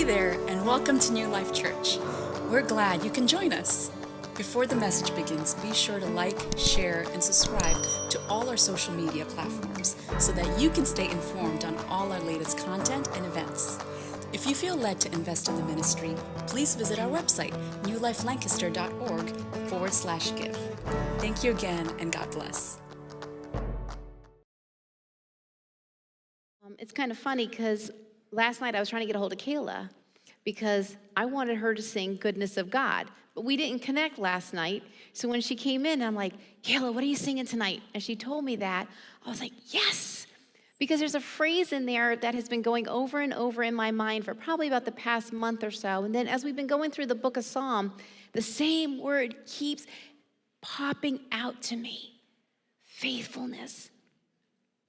there, and welcome to New Life Church. We're glad you can join us. Before the message begins, be sure to like, share, and subscribe to all our social media platforms so that you can stay informed on all our latest content and events. If you feel led to invest in the ministry, please visit our website, newlifelancaster.org/give. Thank you again, and God bless. It's kind of funny because last night I was trying to get a hold of Kayla because I wanted her to sing Goodness of God, but we didn't connect last night. So when she came in, I'm like, Kayla, what are you singing tonight? And she told me that. I was like, yes, because there's a phrase in there that has been going over and over in my mind for probably about the past month or so. And then as we've been going through the book of Psalm, the same word keeps popping out to me: faithfulness.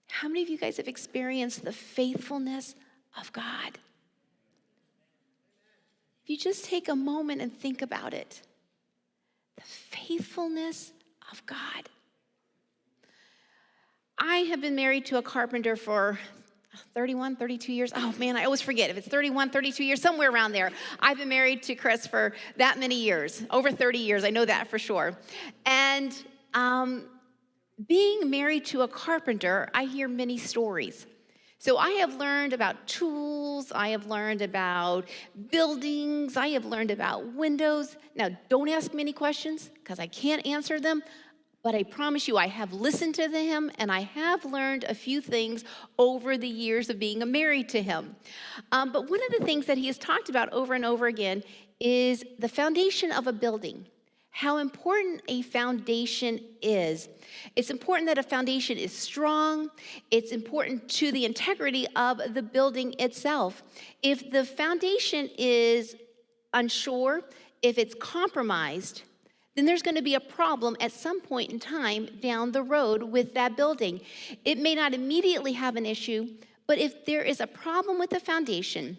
How many of you guys have experienced the faithfulness of God? If you just take a moment and think about it, the faithfulness of God. I have been married to a carpenter for 31, 32 years. Oh man, I always forget if it's 31, 32 years, somewhere around there. I've been married to Chris for that many years, over 30 years. I know that for sure. And being married to a carpenter, I hear many stories. So I have learned about tools, I have learned about buildings, I have learned about windows. Now, don't ask me any questions because I can't answer them, but I promise you I have listened to him and I have learned a few things over the years of being married to him. But one of the things that he has talked about over and over again is the foundation of a building. How important a foundation is. It's important that a foundation is strong. It's important to the integrity of the building itself. If the foundation is unsure, if it's compromised, then there's going to be a problem at some point in time down the road with that building. It may not immediately have an issue, but if there is a problem with the foundation,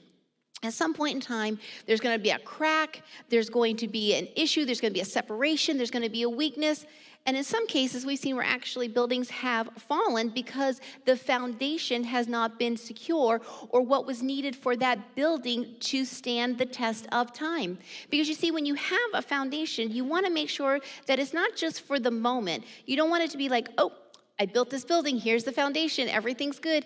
at some point in time, there's going to be a crack, there's going to be an issue, there's going to be a separation, there's going to be a weakness. And in some cases, we've seen where actually buildings have fallen because the foundation has not been secure or what was needed for that building to stand the test of time. Because you see, when you have a foundation, you want to make sure that it's not just for the moment. You don't want it to be like, oh, I built this building, here's the foundation, everything's good.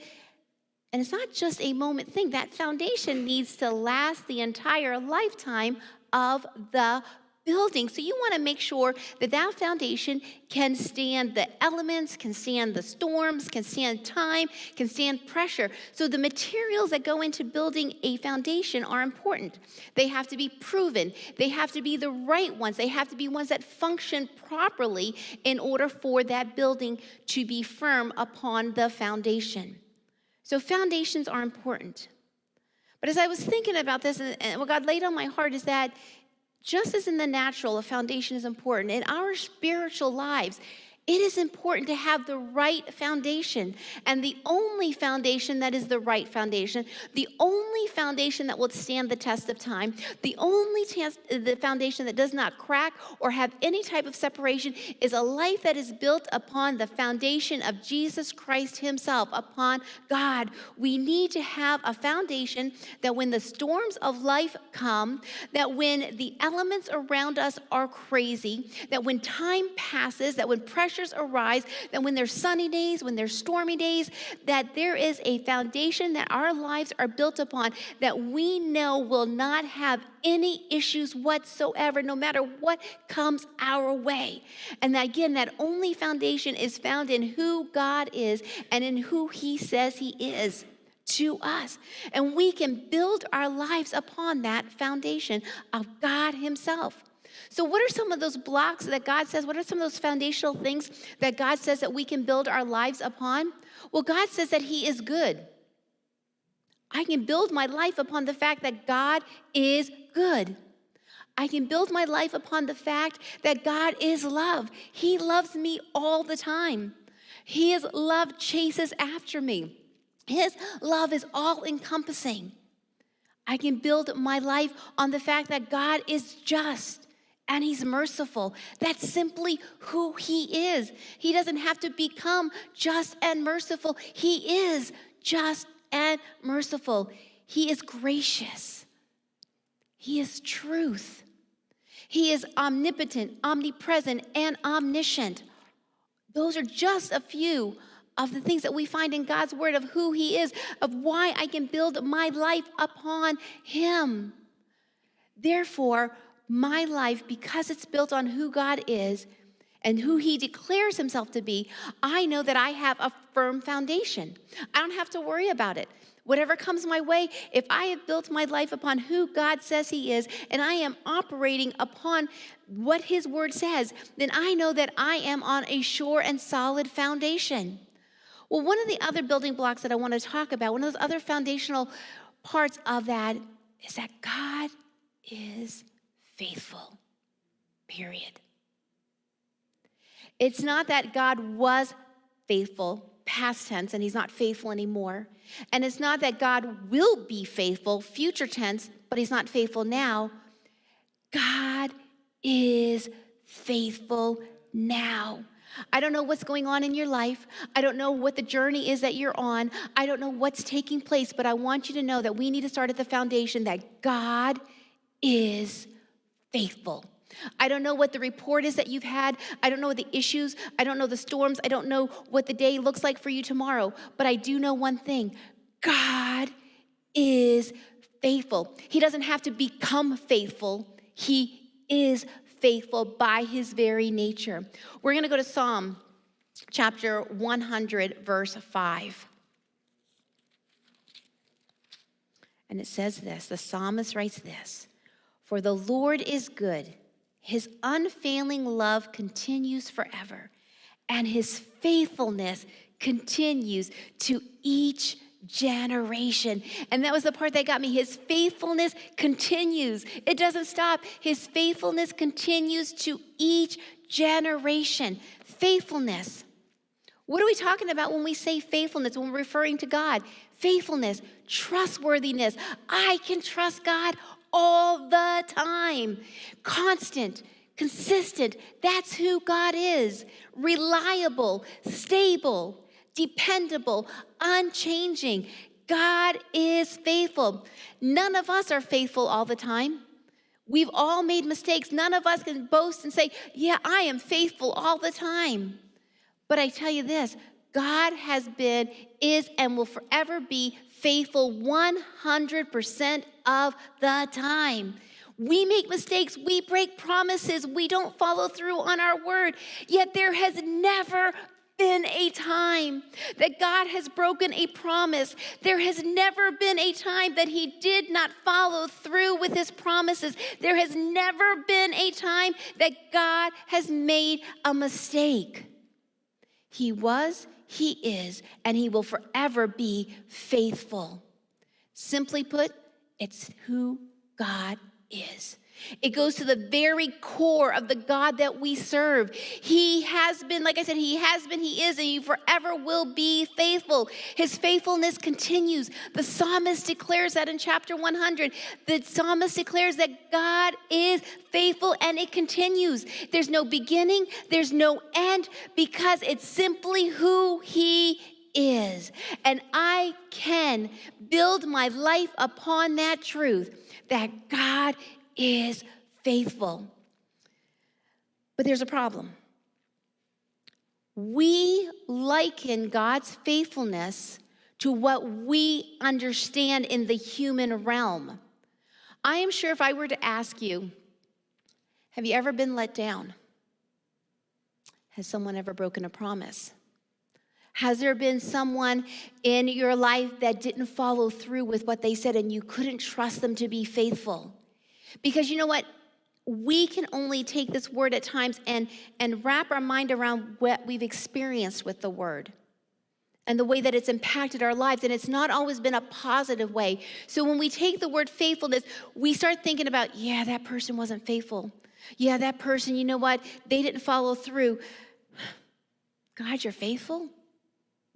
And it's not just a moment thing. That foundation needs to last the entire lifetime of the building. So you want to make sure that that foundation can stand the elements, can stand the storms, can stand time, can stand pressure. So the materials that go into building a foundation are important. They have to be proven. They have to be the right ones. They have to be ones that function properly in order for that building to be firm upon the foundation. So foundations are important. But as I was thinking about this, and what God laid on my heart is that just as in the natural, a foundation is important, in our spiritual lives, it is important to have the right foundation. And the only foundation that is the right foundation, the only foundation that will stand the test of time, the foundation that does not crack or have any type of separation is a life that is built upon the foundation of Jesus Christ himself, upon God. We need to have a foundation that when the storms of life come, that when the elements around us are crazy, that when time passes, that when pressures arise, that when there's sunny days, when there's stormy days, that there is a foundation that our lives are built upon that we know will not have any issues whatsoever, no matter what comes our way. And that, again, that only foundation is found in who God is and in who he says he is to us. And we can build our lives upon that foundation of God himself. So what are some of those blocks that God says, what are some of those foundational things that God says that we can build our lives upon? Well, God says that he is good. I can build my life upon the fact that God is good. I can build my life upon the fact that God is love. He loves me all the time. His love chases after me. His love is all encompassing. I can build my life on the fact that God is just. And he's merciful. That's simply who he is. He doesn't have to become just and merciful. He is just and merciful. He is gracious. He is truth. He is omnipotent, omnipresent, and omniscient. Those are just a few of the things that we find in God's word of who he is, of why I can build my life upon him. Therefore, my life, because it's built on who God is and who he declares himself to be, I know that I have a firm foundation. I don't have to worry about it. Whatever comes my way, if I have built my life upon who God says he is, and I am operating upon what his word says, then I know that I am on a sure and solid foundation. Well, one of the other building blocks that I want to talk about, one of those other foundational parts of that, is that God is faithful, period. It's not that God was faithful, past tense, and he's not faithful anymore. And it's not that God will be faithful, future tense, but he's not faithful now. God is faithful now. I don't know what's going on in your life. I don't know what the journey is that you're on. I don't know what's taking place, but I want you to know that we need to start at the foundation that God is faithful. I don't know what the report is that you've had. I don't know what the issues. I don't know the storms. I don't know what the day looks like for you tomorrow. But I do know one thing. God is faithful. He doesn't have to become faithful. He is faithful by his very nature. We're going to go to Psalm chapter 100, verse 5. And it says this, the psalmist writes this, "For the Lord is good. His unfailing love continues forever, and his faithfulness continues to each generation." And that was the part that got me. His faithfulness continues. It doesn't stop. His faithfulness continues to each generation. Faithfulness. What are we talking about when we say faithfulness, when we're referring to God? Faithfulness, trustworthiness. I can trust God all the time. Constant, consistent. That's who God is. Reliable, stable, dependable, unchanging. God is faithful. None of us are faithful all the time. We've all made mistakes. None of us can boast and say, yeah, I am faithful all the time. But I tell you this, God has been, is, and will forever be faithful 100% of the time. We make mistakes. We break promises. We don't follow through on our word. Yet there has never been a time that God has broken a promise. There has never been a time that he did not follow through with his promises. There has never been a time that God has made a mistake. He was, he is, and he will forever be faithful. Simply put, it's who God is. It goes to the very core of the God that we serve. He has been, like I said, he has been, he is, and he forever will be faithful. His faithfulness continues. The psalmist declares that in chapter 100. The psalmist declares that God is faithful and it continues. There's no beginning, there's no end, because it's simply who he is. And I can build my life upon that truth, that God is faithful. But there's a problem. We liken God's faithfulness to what we understand in the human realm. I am sure if I were to ask you, have you ever been let down? Has someone ever broken a promise? Has there been someone in your life that didn't follow through with what they said and you couldn't trust them to be faithful? Because you know what? We can only take this word at times and wrap our mind around what we've experienced with the word and the way that it's impacted our lives. And it's not always been a positive way. So when we take the word faithfulness, we start thinking about, yeah, that person wasn't faithful. Yeah, that person, you know what? They didn't follow through. God, you're faithful?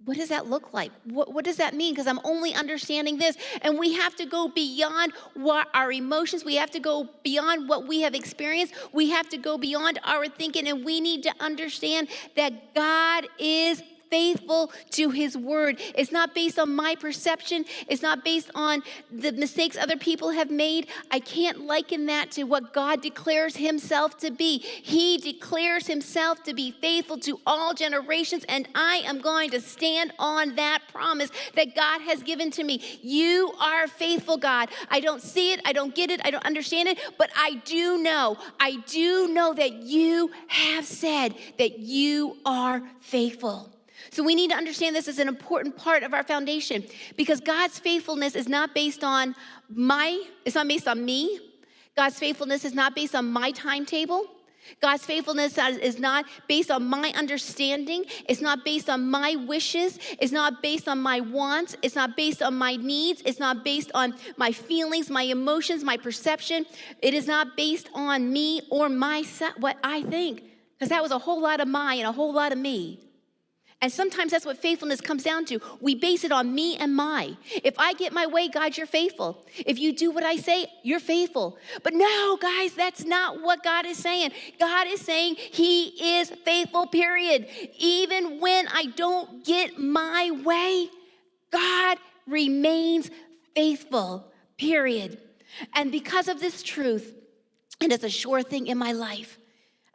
What does that look like? What does that mean? Because I'm only understanding this. And we have to go beyond what our emotions. We have to go beyond what we have experienced. We have to go beyond our thinking. And we need to understand that God is faithful to his word. It's not based on my perception. It's not based on the mistakes other people have made. I can't liken that to what God declares himself to be. He declares himself to be faithful to all generations, and I am going to stand on that promise that God has given to me. You are faithful, God. I don't see it. I don't get it. I don't understand it, but I do know that you have said that you are faithful. So we need to understand this as an important part of our foundation, because God's faithfulness is not based on it's not based on me. God's faithfulness is not based on my timetable. God's faithfulness is not based on my understanding. It's not based on my wishes. It's not based on my wants. It's not based on my needs. It's not based on my feelings, my emotions, my perception. It is not based on me or what I think, because that was a whole lot of my and a whole lot of me. And sometimes that's what faithfulness comes down to. We base it on me and my. If I get my way, God, you're faithful. If you do what I say, you're faithful. But no, guys, that's not what God is saying. God is saying he is faithful, period. Even when I don't get my way, God remains faithful, period. And because of this truth, and it's a sure thing in my life,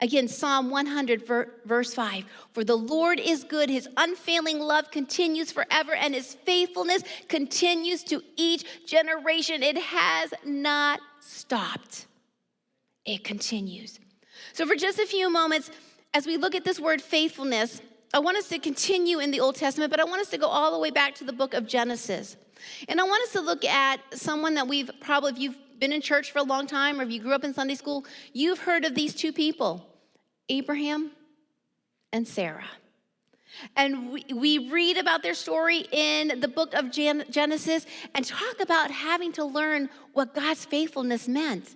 again, Psalm 100, verse 5, for the Lord is good, his unfailing love continues forever, and his faithfulness continues to each generation. It has not stopped. It continues. So for just a few moments, as we look at this word faithfulness, I want us to continue in the Old Testament, but I want us to go all the way back to the book of Genesis. And I want us to look at someone that if you've been in church for a long time, or if you grew up in Sunday school, you've heard of these two people, Abraham and Sarah. And we read about their story in the book of Genesis and talk about having to learn what God's faithfulness meant.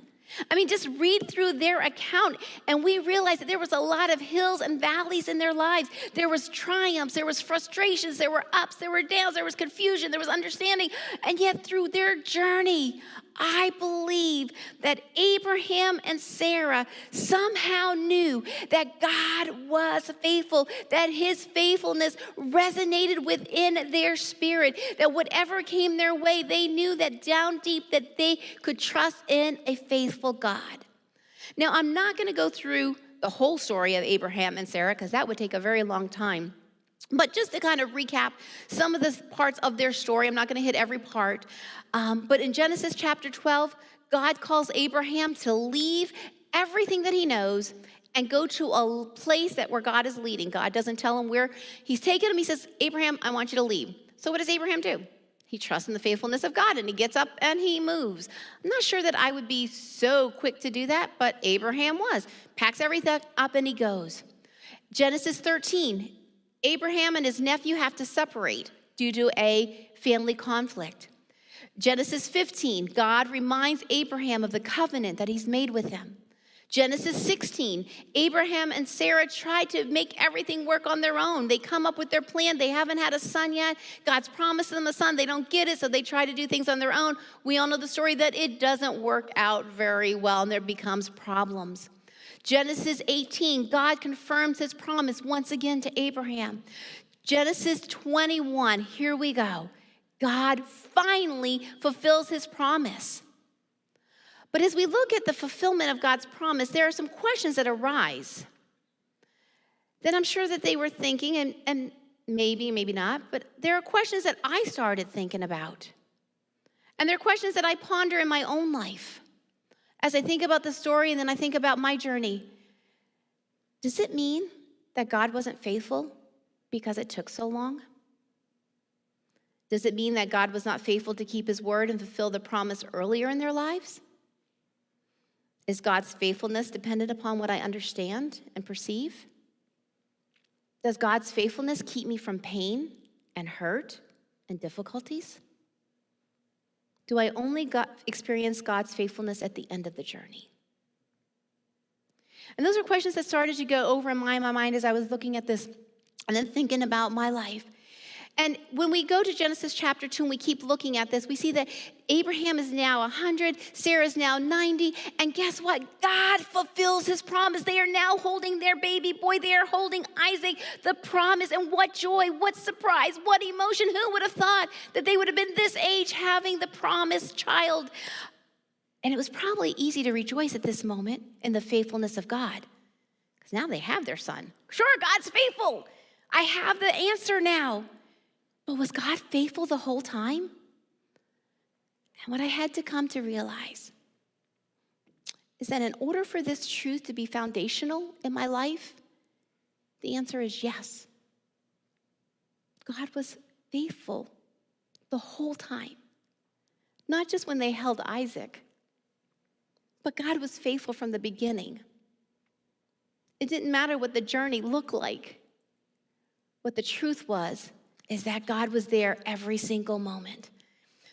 I mean, just read through their account and we realize that there was a lot of hills and valleys in their lives. There was triumphs, there was frustrations, there were ups, there were downs, there was confusion, there was understanding. And yet through their journey, I believe that Abraham and Sarah somehow knew that God was faithful, that his faithfulness resonated within their spirit, that whatever came their way, they knew that down deep that they could trust in a faithful God. Now, I'm not going to go through the whole story of Abraham and Sarah because that would take a very long time. But just to kind of recap some of the parts of their story, I'm not going to hit every part. But in Genesis chapter 12, God calls Abraham to leave everything that he knows and go to a place where God is leading. God doesn't tell him where he's taking him. He says, Abraham, I want you to leave. So what does Abraham do? He trusts in the faithfulness of God, and he gets up and he moves. I'm not sure that I would be so quick to do that, but Abraham was. Packs everything up and he goes. Genesis 13, Abraham and his nephew have to separate due to a family conflict. Genesis 15, God reminds Abraham of the covenant that he's made with him. Genesis 16, Abraham and Sarah tried to make everything work on their own. They come up with their plan. They haven't had a son yet. God's promised them a son. They don't get it, so they try to do things on their own. We all know the story that it doesn't work out very well, and there becomes problems. Genesis 18, God confirms his promise once again to Abraham. Genesis 21, here we go. God finally fulfills his promise. But as we look at the fulfillment of God's promise, there are some questions that arise that I'm sure that they were thinking, and maybe not, but there are questions that I started thinking about. And there are questions that I ponder in my own life. As I think about the story and then I think about my journey, does it mean that God wasn't faithful because it took so long? Does it mean that God was not faithful to keep his word and fulfill the promise earlier in their lives? Is God's faithfulness dependent upon what I understand and perceive? Does God's faithfulness keep me from pain and hurt and difficulties? Do I only experience God's faithfulness at the end of the journey? And those are questions that started to go over in my mind as I was looking at this and then thinking about my life. And when we go to Genesis chapter 2 and we keep looking at this, we see that Abraham is now 100, Sarah is now 90, and guess what? God fulfills his promise. They are now holding their baby boy. They are holding Isaac, the promise. And what joy, what surprise, what emotion. Who would have thought that they would have been this age having the promised child? And it was probably easy to rejoice at this moment in the faithfulness of God, because now they have their son. Sure, God's faithful. I have the answer now. But was God faithful the whole time? And what I had to come to realize is that in order for this truth to be foundational in my life, the answer is yes. God was faithful the whole time. Not just when they held Isaac, but God was faithful from the beginning. It didn't matter what the journey looked like. What the truth was is that God was there every single moment.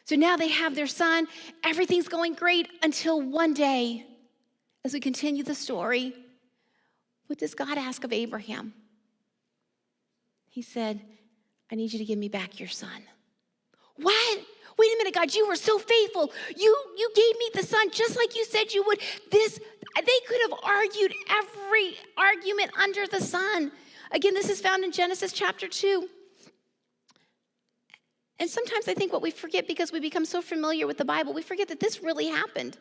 So now they have their son. Everything's going great until one day, as we continue the story, what does God ask of Abraham? He said, I need you to give me back your son. What? Wait a minute, God, you were so faithful. You gave me the son just like you said you would. They could have argued every argument under the sun. Again, this is found in Genesis chapter 2. And sometimes I think what we forget, because we become so familiar with the Bible, we forget that this really happened.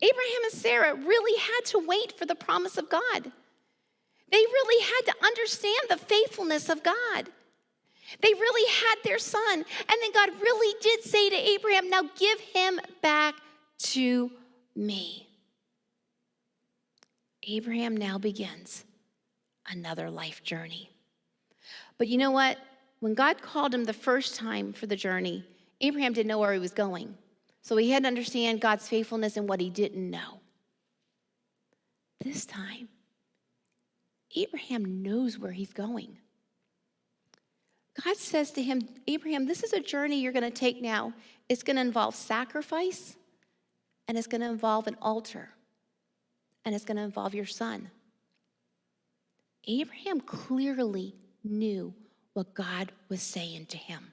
Abraham and Sarah really had to wait for the promise of God. They really had to understand the faithfulness of God. They really had their son. And then God really did say to Abraham, now give him back to me. Abraham now begins another life journey. But you know what? When God called him the first time for the journey, Abraham didn't know where he was going. So he had to understand God's faithfulness in what he didn't know. This time, Abraham knows where he's going. God says to him, Abraham, this is a journey you're going to take now. It's going to involve sacrifice, and it's going to involve an altar, and it's going to involve your son. Abraham clearly knew what God was saying to him.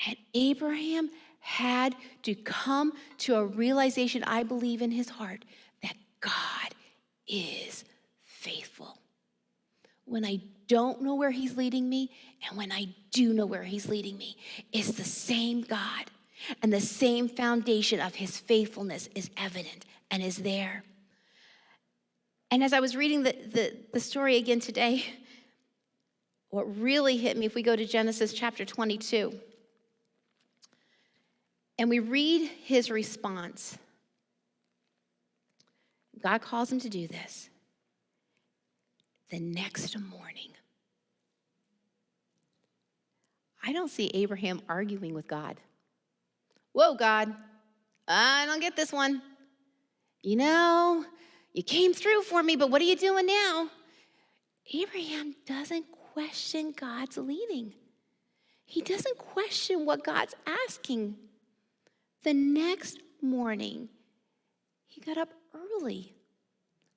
And Abraham had to come to a realization, I believe in his heart, that God is faithful. When I don't know where he's leading me, and when I do know where he's leading me, it's the same God, and the same foundation of his faithfulness is evident and is there. And as I was reading the story again today, what really hit me, if we go to Genesis chapter 22, and we read his response. God calls him to do this. The next morning, I don't see Abraham arguing with God. Whoa, God, I don't get this one. You know, you came through for me, but what are you doing now? Abraham doesn't question God's leading. He doesn't question what God's asking. The next morning, he got up early.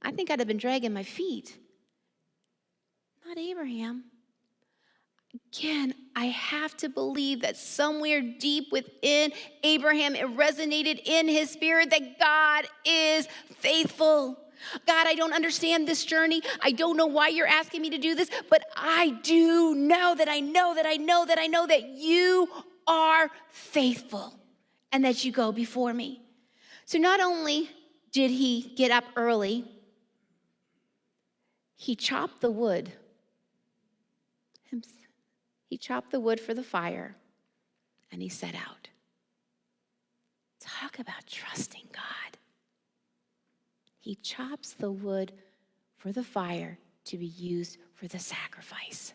I think I'd have been dragging my feet. Not Abraham. Again, I have to believe that somewhere deep within Abraham, it resonated in his spirit that God is faithful. God, I don't understand this journey. I don't know why you're asking me to do this, but I do know that I know that you are faithful and that you go before me. So not only did he get up early, he chopped the wood. He chopped the wood for the fire, and he set out. Talk about trusting God. He chops the wood for the fire to be used for the sacrifice.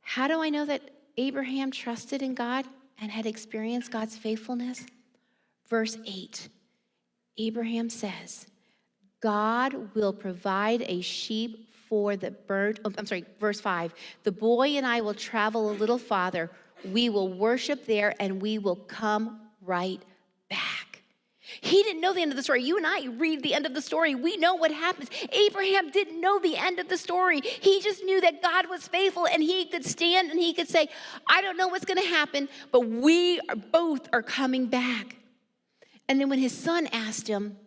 How do I know that Abraham trusted in God and had experienced God's faithfulness? Verse 8, Abraham says, God will provide a sheep for the burnt, verse 5, the boy and I will travel a little farther. We will worship there and we will come right back. He didn't know the end of the story. You and I read the end of the story. We know what happens. Abraham didn't know the end of the story. He just knew that God was faithful, and he could stand and he could say, I don't know what's going to happen, but we both are coming back. And then when his son asked him,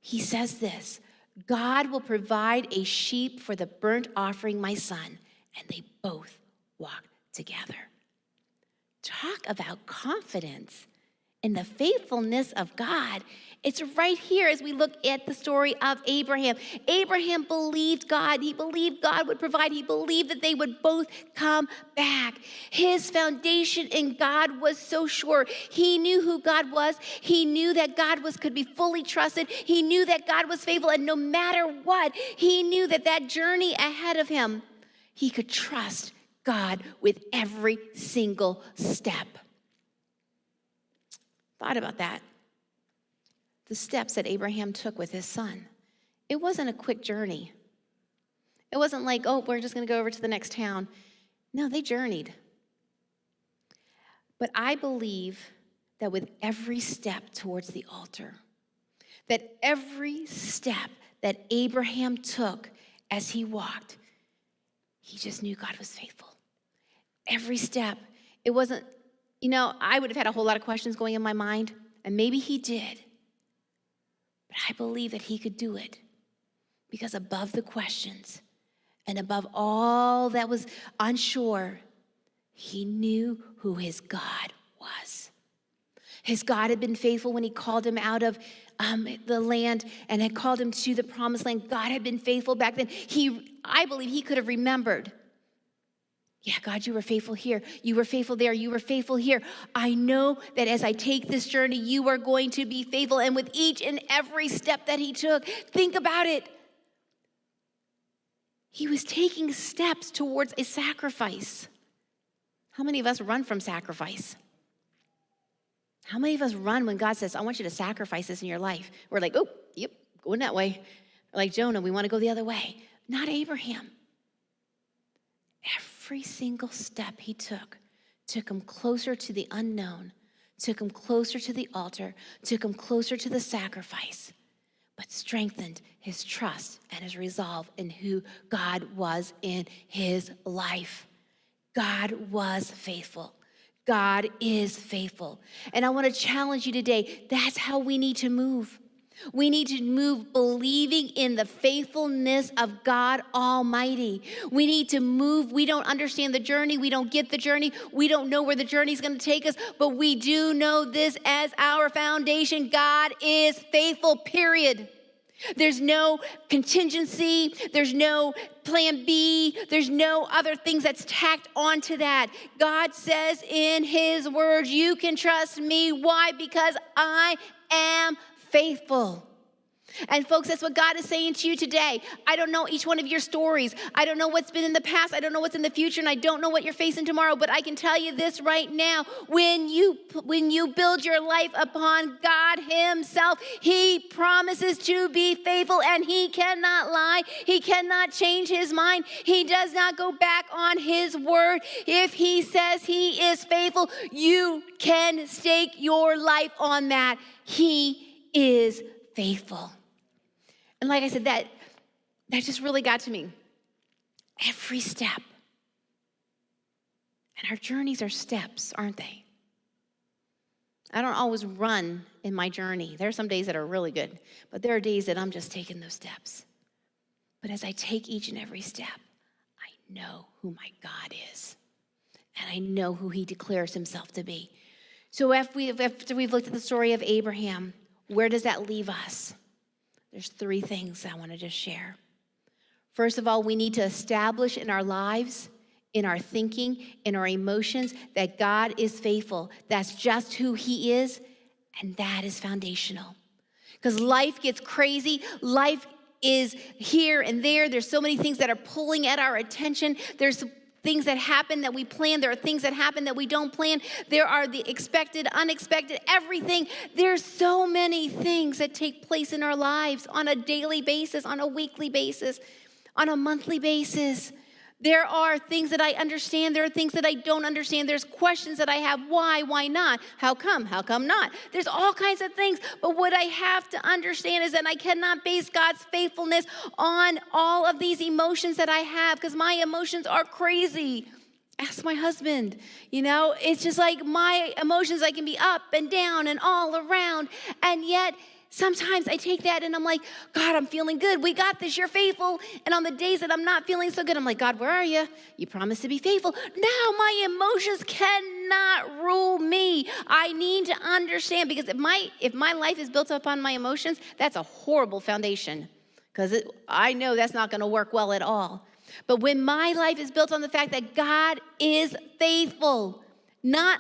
he says this, God will provide a sheep for the burnt offering, my son. And they both walked together. Talk about confidence in the faithfulness of God. It's right here as we look at the story of Abraham. Abraham believed God. He believed God would provide. He believed that they would both come back. His foundation in God was so sure. He knew who God was. He knew that God could be fully trusted. He knew that God was faithful, and no matter what, he knew that that journey ahead of him, he could trust God with every single step. Thought about that. The steps that Abraham took with his son. It wasn't a quick journey. It wasn't like, oh, we're just going to go over to the next town. No, they journeyed. But I believe that with every step towards the altar, that every step that Abraham took as he walked, he just knew God was faithful. Every step. It wasn't, I would have had a whole lot of questions going in my mind, and maybe he did. But I believe that he could do it because above the questions and above all that was unsure, he knew who his God was. His God had been faithful when he called him out of the land and had called him to the promised land. God had been faithful back then. I believe he could have remembered. Yeah, God, you were faithful here. You were faithful there. You were faithful here. I know that as I take this journey, you are going to be faithful. And with each and every step that he took, think about it. He was taking steps towards a sacrifice. How many of us run from sacrifice? How many of us run when God says, I want you to sacrifice this in your life? We're like, oh, yep, going that way. Like Jonah, we want to go the other way. Not Abraham. Every single step he took him closer to the unknown, took him closer to the altar, took him closer to the sacrifice, but strengthened his trust and his resolve in who God was in his life. God was faithful. God is faithful. And I want to challenge you today. That's how we need to move. We need to move believing in the faithfulness of God Almighty. We need to move. We don't understand the journey. We don't get the journey. We don't know where the journey is going to take us, but we do know this as our foundation. God is faithful, period. There's no contingency. There's no plan B. There's no other things that's tacked onto that. God says in his word, you can trust me. Why? Because I am faithful. And folks, that's what God is saying to you today. I don't know each one of your stories. I don't know what's been in the past. I don't know what's in the future, and I don't know what you're facing tomorrow, but I can tell you this right now. When you build your life upon God himself, he promises to be faithful, and he cannot lie. He cannot change his mind. He does not go back on his word. If he says he is faithful, you can stake your life on that. He is faithful. And like I said, that just really got to me. Every step. And our journeys are steps, aren't they? I don't always run in my journey. There are some days that are really good, but there are days that I'm just taking those steps. But as I take each and every step, I know who my God is. And I know who he declares himself to be. So after we've looked at the story of Abraham, where does that leave us? There's 3 things I want to just share. First of all, we need to establish in our lives, in our thinking, in our emotions, that God is faithful. That's just who he is, and that is foundational. Because life gets crazy. Life is here and there. There's so many things that are pulling at our attention. There's things that happen that we plan. There are things that happen that we don't plan. There are the expected, unexpected, everything. There's so many things that take place in our lives on a daily basis, on a weekly basis, on a monthly basis. There are things that I understand. There are things that I don't understand. There's questions that I have. Why not? How come? How come not? There's all kinds of things. But what I have to understand is that I cannot base God's faithfulness on all of these emotions that I have, because my emotions are crazy. Ask my husband. It's just like my emotions, I can be up and down and all around. And yet, sometimes I take that and I'm like, God, I'm feeling good. We got this. You're faithful. And on the days that I'm not feeling so good, I'm like, God, where are you? You promised to be faithful. Now my emotions cannot rule me. I need to understand, because if my life is built upon my emotions, that's a horrible foundation, because I know that's not going to work well at all. But when my life is built on the fact that God is faithful, not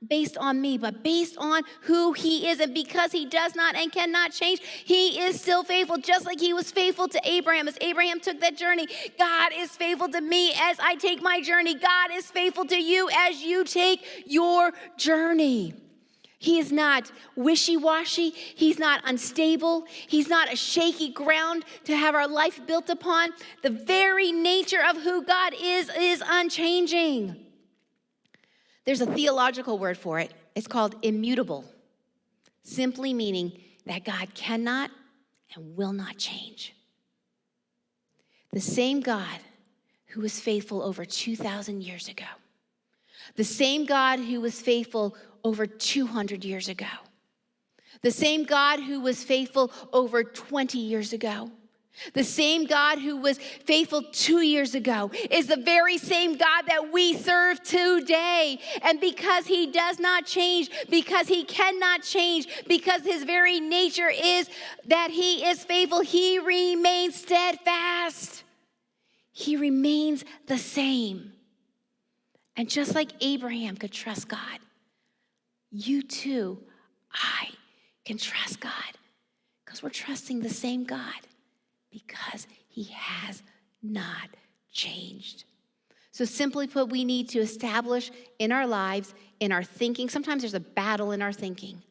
based on me, but based on who he is. And because he does not and cannot change, he is still faithful, just like he was faithful to Abraham. As Abraham took that journey, God is faithful to me as I take my journey. God is faithful to you as you take your journey. He is not wishy-washy. He's not unstable. He's not a shaky ground to have our life built upon. The very nature of who God is unchanging. There's a theological word for it. It's called immutable, simply meaning that God cannot and will not change. The same God who was faithful over 2,000 years ago, the same God who was faithful over 200 years ago, the same God who was faithful over 20 years ago, the same God who was faithful 2 years ago is the very same God that we serve today. And because he does not change, because he cannot change, because his very nature is that he is faithful, he remains steadfast. He remains the same. And just like Abraham could trust God, you too, I can trust God, because we're trusting the same God, because he has not changed. So simply put, we need to establish in our lives, in our thinking. Sometimes there's a battle in our thinking.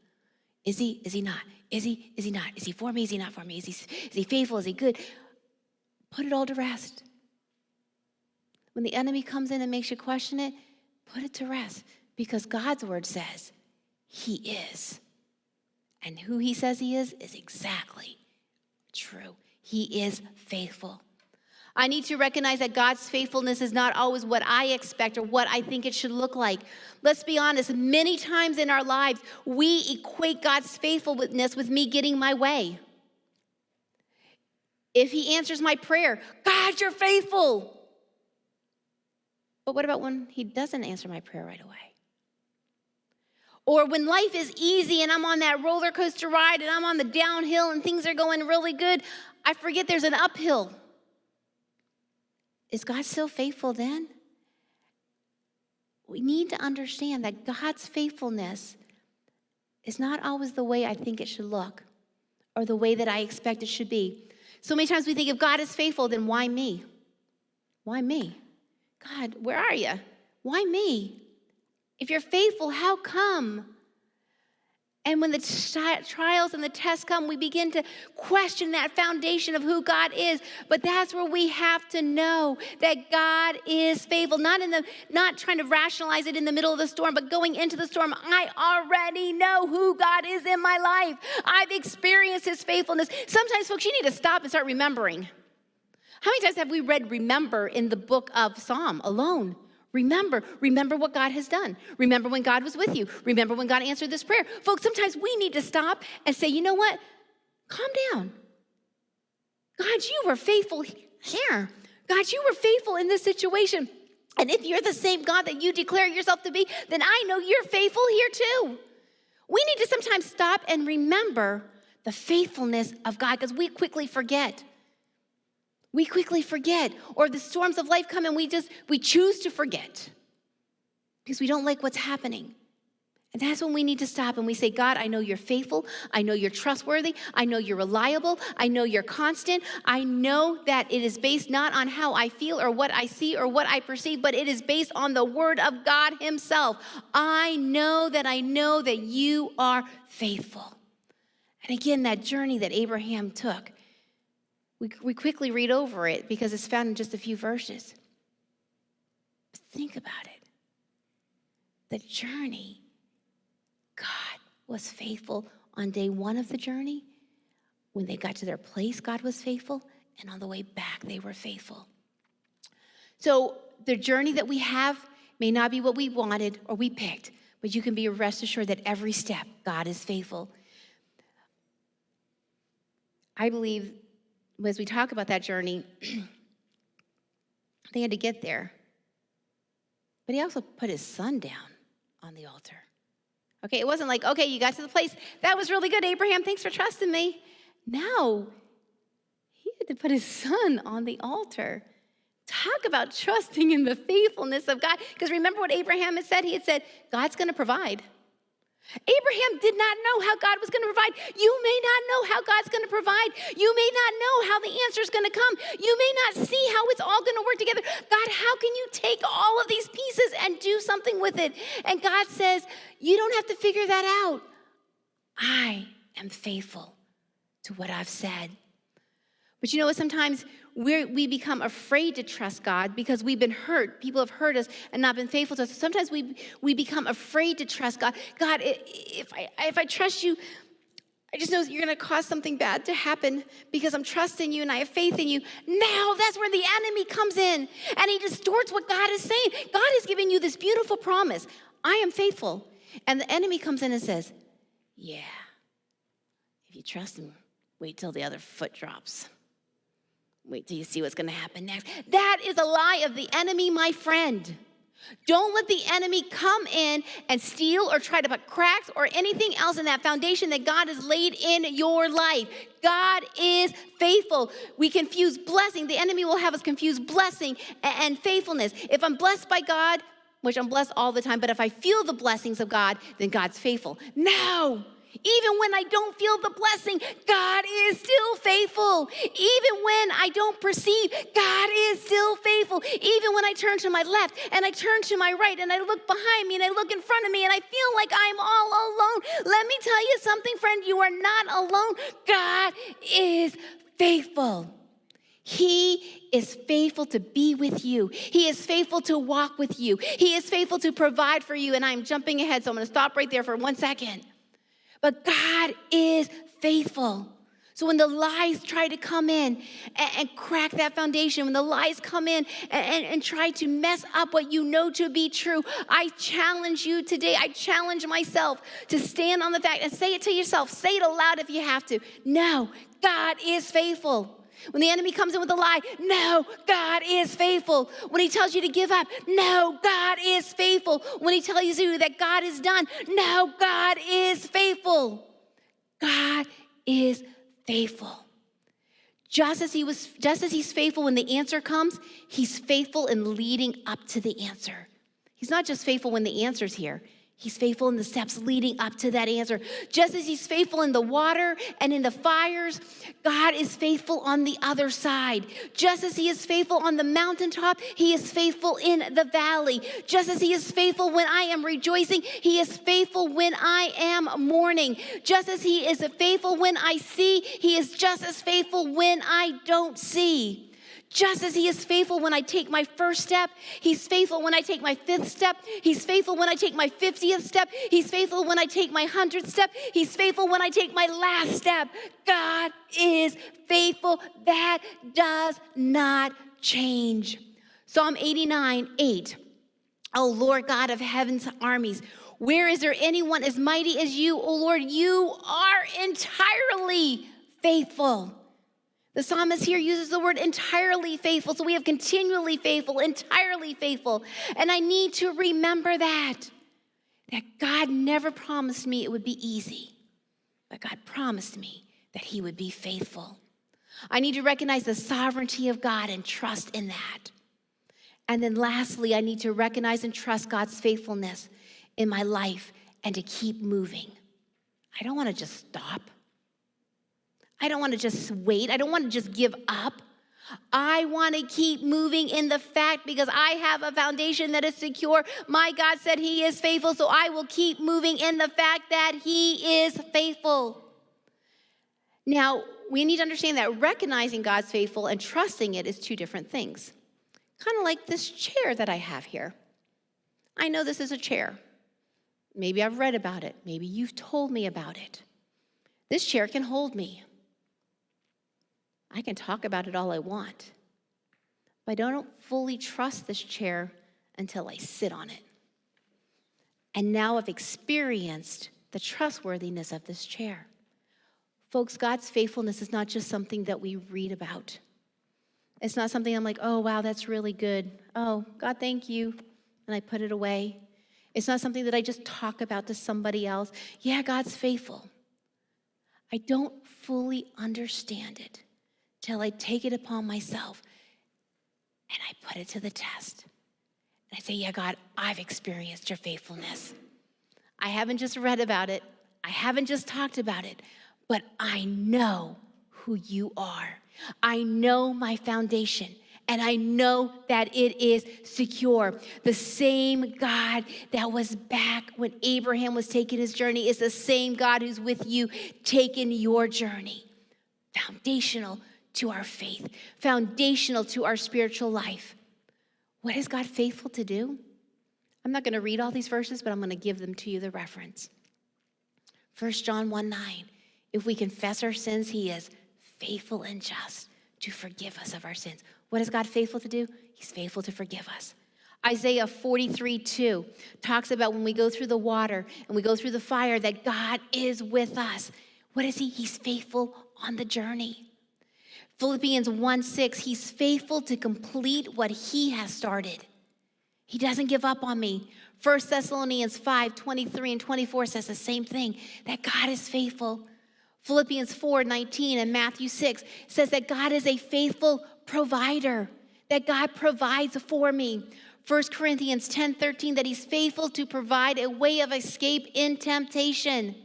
Is he not? Is he not? Is he for me? Is he not for me? Is he faithful? Is he good? Put it all to rest. When the enemy comes in and makes you question it, put it to rest, because God's word says he is. And who he says he is exactly true. He is faithful. I need to recognize that God's faithfulness is not always what I expect or what I think it should look like. Let's be honest, many times in our lives, we equate God's faithfulness with me getting my way. If he answers my prayer, God, you're faithful. But what about when he doesn't answer my prayer right away? Or when life is easy and I'm on that roller coaster ride and I'm on the downhill and things are going really good, I forget there's an uphill. Is God still faithful then? We need to understand that God's faithfulness is not always the way I think it should look or the way that I expect it should be. So many times we think, if God is faithful, then why me? Why me? God, where are you? Why me? If you're faithful, how come? And when the trials and the tests come, we begin to question that foundation of who God is. But that's where we have to know that God is faithful. Not trying to rationalize it in the middle of the storm, but going into the storm. I already know who God is in my life. I've experienced his faithfulness. Sometimes, folks, you need to stop and start remembering. How many times have we read remember in the book of Psalm alone? Remember what God has done. Remember when God was with you. Remember when God answered this prayer. Folks, sometimes we need to stop and say, you know what? Calm down. God, you were faithful here. God, you were faithful in this situation. And if you're the same God that you declare yourself to be, then I know you're faithful here too. We need to sometimes stop and remember the faithfulness of God, because we quickly forget. We quickly forget, or the storms of life come and we choose to forget because we don't like what's happening. And that's when we need to stop and we say, God, I know you're faithful. I know you're trustworthy. I know you're reliable. I know you're constant. I know that it is based not on how I feel or what I see or what I perceive, but it is based on the word of God himself. I know that you are faithful. And again, that journey that Abraham took, we quickly read over it because it's found in just a few verses. But think about it. The journey, God was faithful on day one of the journey. When they got to their place, God was faithful. And on the way back, they were faithful. So the journey that we have may not be what we wanted or we picked, but you can be rest assured that every step, God is faithful. I believe as we talk about that journey, they had to get there. But he also put his son down on the altar. Okay, it wasn't like, okay, you got to the place. That was really good, Abraham. Thanks for trusting me. No, he had to put his son on the altar. Talk about trusting in the faithfulness of God. Because remember what Abraham had said? He had said, God's going to provide. Abraham did not know how God was going to provide. You may not know how God's going to provide. You may not know how the answer is going to come. You may not see how it's all going to work together. God, how can you take all of these pieces and do something with it? And God says, you don't have to figure that out. I am faithful to what I've said. But you know what? Sometimes we become afraid to trust God because we've been hurt. People have hurt us and not been faithful to us. Sometimes we become afraid to trust God. God, if I trust you, I just know you're going to cause something bad to happen because I'm trusting you and I have faith in you. Now that's where the enemy comes in and he distorts what God is saying. God is giving you this beautiful promise. I am faithful. And the enemy comes in and says, yeah, if you trust him, wait till the other foot drops. Wait till you see what's going to happen next. That is a lie of the enemy, my friend. Don't let the enemy come in and steal or try to put cracks or anything else in that foundation that God has laid in your life. God is faithful. We confuse blessing. The enemy will have us confuse blessing and faithfulness. If I'm blessed by God, which I'm blessed all the time, but if I feel the blessings of God, then God's faithful. No. Even when I don't feel the blessing, God is still faithful. Even when I don't perceive, God is still faithful. Even when I turn to my left and I turn to my right and I look behind me and I look in front of me and I feel like I'm all alone. Let me tell you something, friend, you are not alone. God is faithful. He is faithful to be with you. He is faithful to walk with you. He is faithful to provide for you. And I'm jumping ahead, so I'm going to stop right there for 1 second. But God is faithful. So when the lies try to come in and crack that foundation, when the lies come in and try to mess up what you know to be true, I challenge you today, I challenge myself to stand on the fact and say it to yourself. Say it aloud if you have to. No, God is faithful. When the enemy comes in with a lie, no, God is faithful. When he tells you to give up, no, God is faithful. When he tells you that God is done, no, God is faithful. God is faithful. Just as he's faithful when the answer comes, he's faithful in leading up to the answer. He's not just faithful when the answer's here. He's faithful in the steps leading up to that answer. Just as he's faithful in the water and in the fires, God is faithful on the other side. Just as he is faithful on the mountaintop, he is faithful in the valley. Just as he is faithful when I am rejoicing, he is faithful when I am mourning. Just as he is faithful when I see, he is just as faithful when I don't see. Just as he is faithful when I take my first step, he's faithful when I take my 5th step. He's faithful when I take my 50th step. He's faithful when I take my 100th step. He's faithful when I take my last step. God is faithful. That does not change. Psalm 89:8. Oh, Lord God of heaven's armies, where is there anyone as mighty as you? Oh, Lord, you are entirely faithful. The psalmist here uses the word entirely faithful. So we have continually faithful, entirely faithful. And I need to remember that God never promised me it would be easy, but God promised me that he would be faithful. I need to recognize the sovereignty of God and trust in that. And then lastly, I need to recognize and trust God's faithfulness in my life and to keep moving. I don't want to just stop. I don't want to just wait. I don't want to just give up. I want to keep moving in the fact because I have a foundation that is secure. My God said he is faithful, so I will keep moving in the fact that he is faithful. Now, we need to understand that recognizing God's faithful and trusting it is two different things. kind of like this chair that I have here. I know this is a chair. Maybe I've read about it. Maybe you've told me about it. This chair can hold me. I can talk about it all I want. But I don't fully trust this chair until I sit on it. And now I've experienced the trustworthiness of this chair. Folks, God's faithfulness is not just something that we read about. It's not something I'm like, oh, wow, that's really good. Oh, God, thank you. And I put it away. It's not something that I just talk about to somebody else. Yeah, God's faithful. I don't fully understand it till I take it upon myself and I put it to the test. And I say, yeah, God, I've experienced your faithfulness. I haven't just read about it. I haven't just talked about it, but I know who you are. I know my foundation, and I know that it is secure. The same God that was back when Abraham was taking his journey is the same God who's with you taking your journey. Foundational to our faith, foundational to our spiritual life. What is God faithful to do? I'm not going to read all these verses, but I'm going to give them to you, the reference. 1 John 1:9. If we confess our sins, he is faithful and just to forgive us of our sins. What is God faithful to do? He's faithful to forgive us. Isaiah 43:2 talks about when we go through the water and we go through the fire, that God is with us. What is he? He's faithful on the journey. Philippians 1:6, he's faithful to complete what he has started. He doesn't give up on me. 1 Thessalonians 5:23 and 24 says the same thing, that God is faithful. Philippians 4:19 and Matthew 6 says that God is a faithful provider, that God provides for me. 1 Corinthians 10:13, that he's faithful to provide a way of escape in temptation.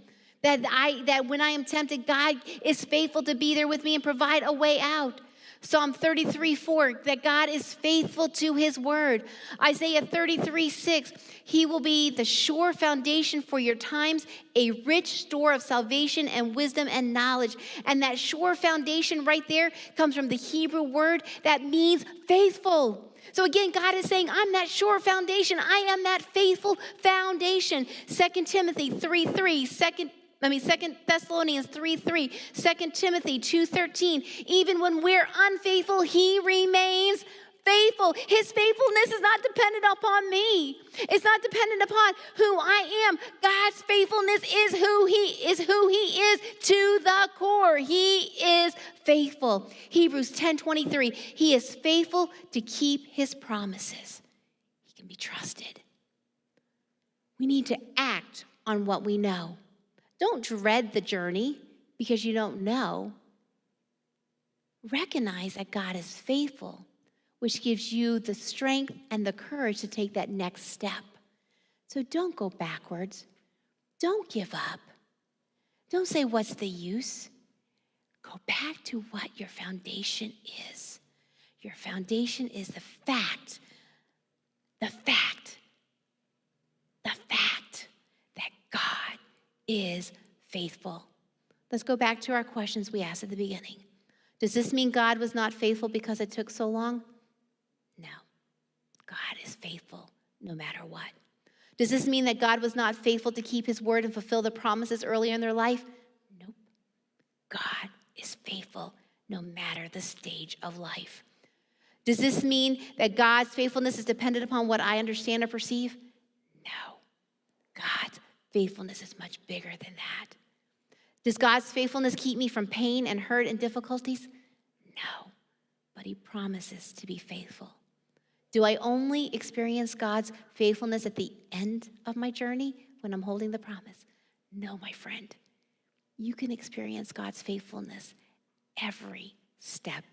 That when I am tempted, God is faithful to be there with me and provide a way out. Psalm 33:4, that God is faithful to his word. Isaiah 33:6, he will be the sure foundation for your times, a rich store of salvation and wisdom and knowledge. And that sure foundation right there comes from the Hebrew word that means faithful. So again, God is saying, I'm that sure foundation. I am that faithful foundation. 2 Timothy 3:3, 2 Thessalonians 3:3, 2 Timothy 2:13. Even when we're unfaithful, he remains faithful. His faithfulness is not dependent upon me. It's not dependent upon who I am. God's faithfulness is who he is to the core. He is faithful. Hebrews 10:23. He is faithful to keep his promises. He can be trusted. We need to act on what we know. Don't dread the journey because you don't know. Recognize that God is faithful, which gives you the strength and the courage to take that next step. So don't go backwards. Don't give up. Don't say, what's the use? Go back to what your foundation is. Your foundation is the fact that God is faithful. Let's go back to our questions we asked at the beginning. Does this mean God was not faithful because it took so long? No. God is faithful no matter what. Does this mean that God was not faithful to keep his word and fulfill the promises earlier in their life? Nope. God is faithful no matter the stage of life. Does this mean that God's faithfulness is dependent upon what I understand or perceive? No. God's faithfulness is much bigger than that. Does God's faithfulness keep me from pain and hurt and difficulties? No, but he promises to be faithful. Do I only experience God's faithfulness at the end of my journey when I'm holding the promise? No, my friend. You can experience God's faithfulness every step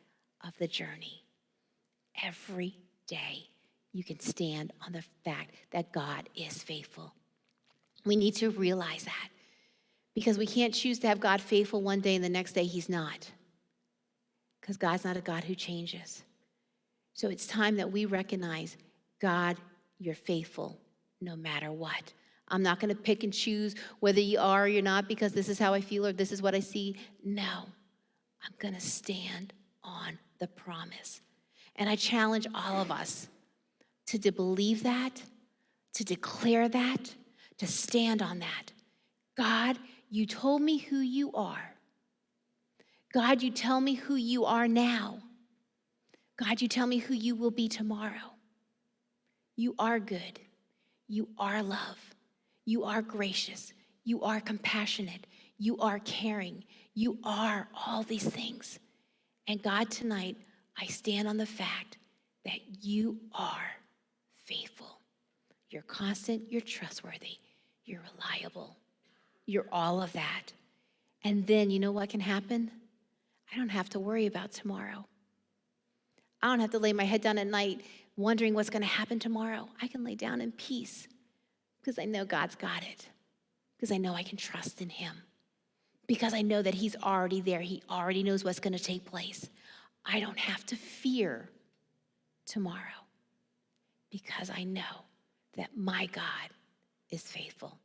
of the journey. Every day you can stand on the fact that God is faithful. We need to realize that because we can't choose to have God faithful one day and the next day he's not, because God's not a God who changes. So it's time that we recognize, God, you're faithful no matter what. I'm not going to pick and choose whether you are or you're not because this is how I feel or this is what I see. No, I'm going to stand on the promise. And I challenge all of us to believe that, to declare that, to stand on that. God, you told me who you are. God, you tell me who you are now. God, you tell me who you will be tomorrow. You are good. You are love. You are gracious. You are compassionate. You are caring. You are all these things. And God, tonight, I stand on the fact that you are faithful. You're constant. You're trustworthy. You're reliable. You're all of that. And then you know what can happen? I don't have to worry about tomorrow. I don't have to lay my head down at night wondering what's going to happen tomorrow. I can lay down in peace because I know God's got it, because I know I can trust in him, because I know that he's already there. He already knows what's going to take place. I don't have to fear tomorrow because I know that my God is faithful.